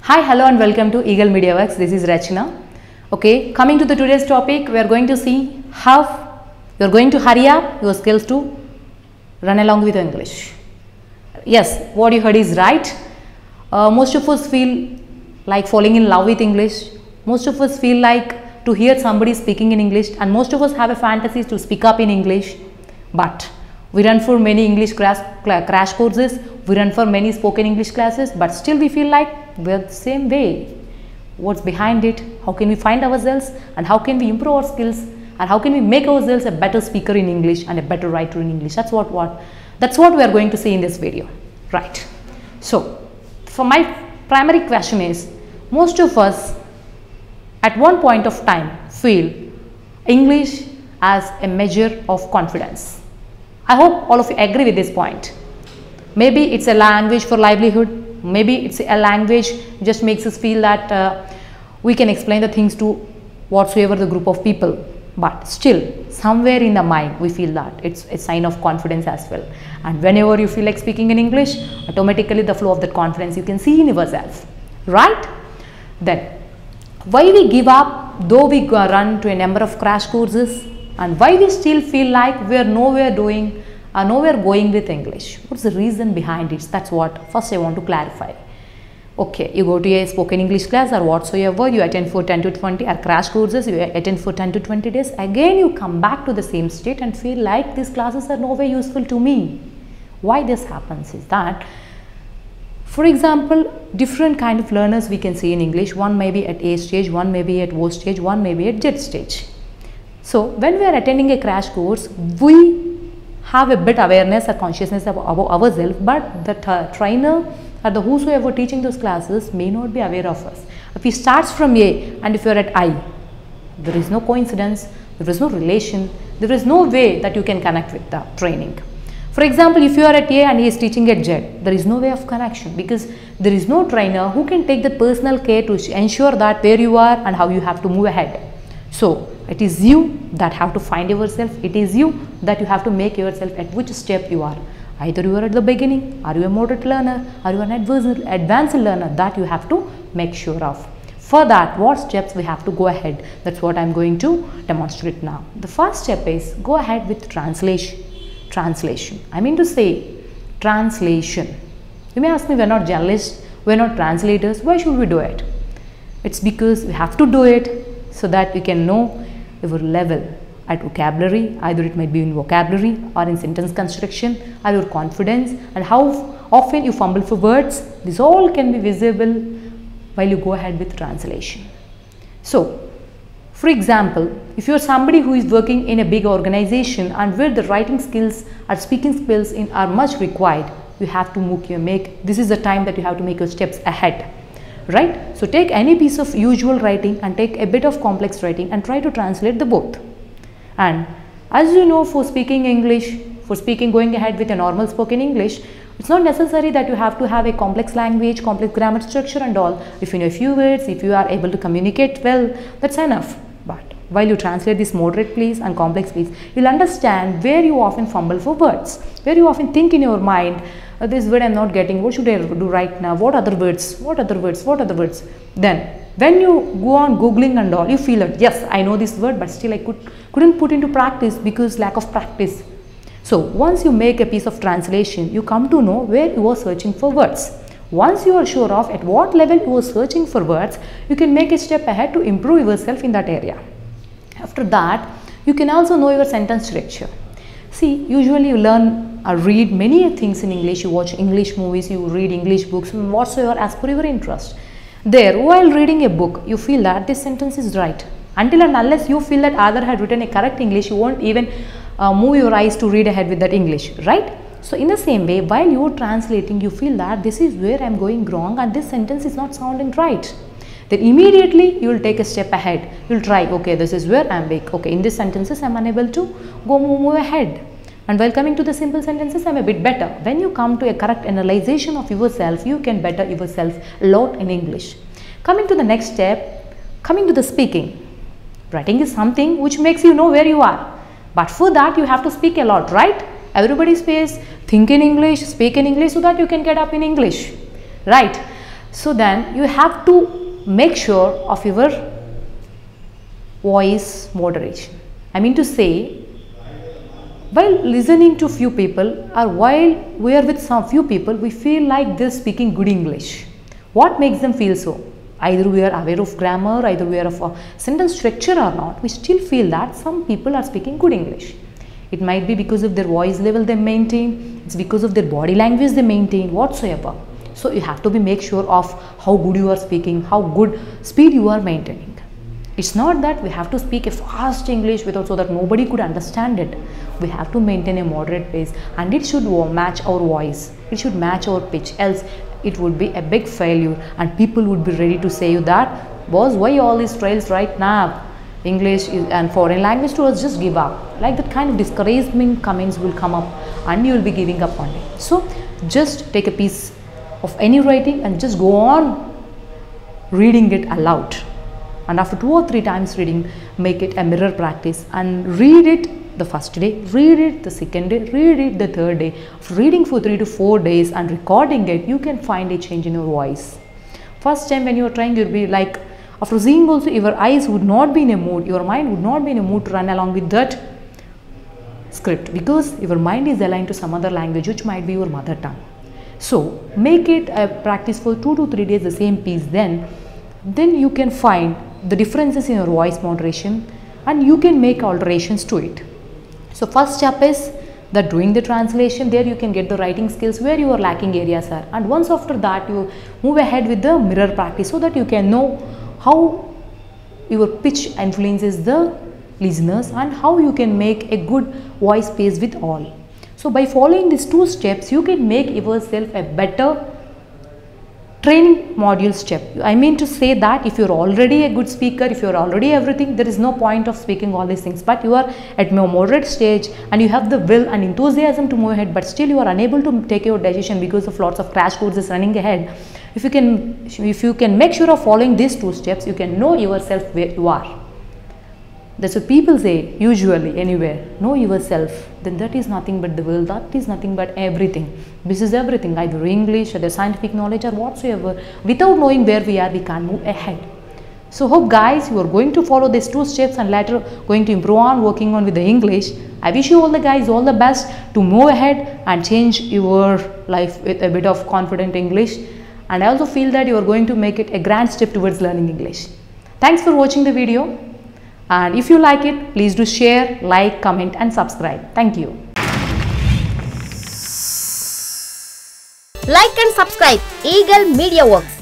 Hi, hello and welcome to Eagle Media Works. This is Rachana. Okay, coming to the today's topic, we are going to see how you are going to hurry up your skills to run along with English. Yes, what you heard is right. Most of us feel like falling in love with English. Most of us feel like to hear somebody speaking in English, and most of us have a fantasy to speak up in English. But we run for many English crash courses, we run for many spoken English classes, but still we feel like we are the same way. What's behind it? How can we find ourselves, and how can we improve our skills, and how can we make ourselves a better speaker in English and a better writer in English? That's what we are going to see in this video, right? So, for my primary question is, most of us at one point of time feel English as a measure of confidence. I hope all of you agree with this point. Maybe it's a language for livelihood, maybe it's a language just makes us feel that we can explain the things to whatsoever the group of people, but still somewhere in the mind we feel that it's a sign of confidence as well. And whenever you feel like speaking in English, automatically the flow of that confidence you can see in yourself, right? Then why we give up though we run to a number of crash courses, and why we still feel like we are nowhere going with English? What's the reason behind it? That's what first I want to clarify. Okay, you go to a spoken English class or whatsoever, you attend for 10 to 20 or crash courses, you attend for 10 to 20 days, again you come back to the same state and feel like these classes are no way useful to me. Why this happens is that, for example, different kind of learners we can see in English. One may be at A stage, one may be at O stage, one may be at Z stage. So when we are attending a crash course, we have a bit awareness or consciousness about ourselves, but the trainer or the whosoever teaching those classes may not be aware of us. If he starts from A and if you are at I, there is no coincidence, there is no relation, there is no way that you can connect with the training. For example, if you are at A and he is teaching at Z, there is no way of connection, because there is no trainer who can take the personal care to ensure that where you are and how you have to move ahead. So it is you that have to find yourself, it is you that you have to make yourself at which step you are. Either you are at the beginning, are you a moderate learner, are you an advanced learner, that you have to make sure of. For that, what steps we have to go ahead, that's what I am going to demonstrate now. The first step is go ahead with translation. I mean to say translation. You may ask me, we are not journalists, we are not translators, why should we do it? It's because we have to do it so that you can know your level at vocabulary, either it might be in vocabulary or in sentence construction, or your confidence and how often you fumble for words. This all can be visible while you go ahead with translation. So, for example, if you are somebody who is working in a big organization and where the writing skills or speaking skills are much required, you have to this is the time that you have to make your steps ahead. Right? So take any piece of usual writing and take a bit of complex writing and try to translate the both. And as you know, for speaking English, going ahead with a normal spoken English, it's not necessary that you have to have a complex language, complex grammar structure and all. If you know a few words, if you are able to communicate well, that's enough. But while you translate this moderate please and complex please, you'll understand where you often fumble for words, where you often think in your mind, this word I am not getting, what should I do right now, what other words. Then when you go on googling and all, you feel that yes, I know this word, but still I couldn't put into practice because lack of practice. So once you make a piece of translation, you come to know where you are searching for words. Once you are sure of at what level you are searching for words, you can make a step ahead to improve yourself in that area. After that, you can also know your sentence structure. See, usually you learn or read many things in English, you watch English movies, you read English books, whatsoever as per your interest. There, while reading a book, you feel that this sentence is right. Until and unless you feel that other had written a correct English, you won't even move your eyes to read ahead with that English, right? So in the same way, while you are translating, you feel that this is where I am going wrong and this sentence is not sounding right. Then immediately you will take a step ahead. You will try, okay, this is where I am weak. Okay, in these sentences I am unable to move ahead. And while coming to the simple sentences, I am a bit better. When you come to a correct analyzation of yourself, you can better yourself a lot in English. Coming to the next step, coming to the speaking. Writing is something which makes you know where you are. But for that, you have to speak a lot, right? Everybody says, think in English, speak in English so that you can get up in English, right? So then you have to make sure of your voice moderation. I mean to say, while listening to few people or while we are with some few people, we feel like they're speaking good English. What makes them feel so? Either we are aware of grammar, either we are of a sentence structure or not, we still feel that some people are speaking good English. It might be because of their voice level they maintain, it's because of their body language they maintain, whatsoever. So you have to make sure of how good you are speaking, how good speed you are maintaining. It's not that we have to speak a fast English so that nobody could understand it. We have to maintain a moderate pace and it should match our voice. It should match our pitch, else it would be a big failure and people would be ready to say you that, boss, why all these trials right now? English and foreign language to us, just give up. Like that kind of discouragement comments will come up and you will be giving up on it. So just take a piece of any writing and just go on reading it aloud. And after 2 or 3 times reading, make it a mirror practice and read it the first day, read it the second day, read it the third day. After reading for 3 to 4 days and recording it, you can find a change in your voice. First time when you are trying, you'll be like, after seeing also, your eyes would not be in a mood, your mind would not be in a mood to run along with that script because your mind is aligned to some other language which might be your mother tongue. So make it a practice for 2 to 3 days the same piece, then you can find the differences in your voice moderation and you can make alterations to it. So first step is that doing the translation, there you can get the writing skills where your lacking areas are, and once after that you move ahead with the mirror practice so that you can know how your pitch influences the listeners and how you can make a good voice pace with all. So by following these 2 steps, you can make yourself a better training module step. I mean to say that if you're already a good speaker, if you're already everything, there is no point of speaking all these things, but you are at a moderate stage and you have the will and enthusiasm to move ahead, but still you are unable to take your decision because of lots of crash courses running ahead. If you can make sure of following these 2 steps, you can know yourself where you are. That's what people say usually anywhere, know yourself, then that is nothing but the world, that is nothing but everything. This is everything, either English or the scientific knowledge or whatsoever. Without knowing where we are, we can't move ahead. So hope guys you are going to follow these 2 steps and later going to improve on working on with the English. I wish you all the guys all the best to move ahead and change your life with a bit of confident English, and I also feel that you are going to make it a grand step towards learning English. Thanks for watching the video. And if you like it, please do share, like, comment and subscribe. Thank you. Like and subscribe Eagle Media Works.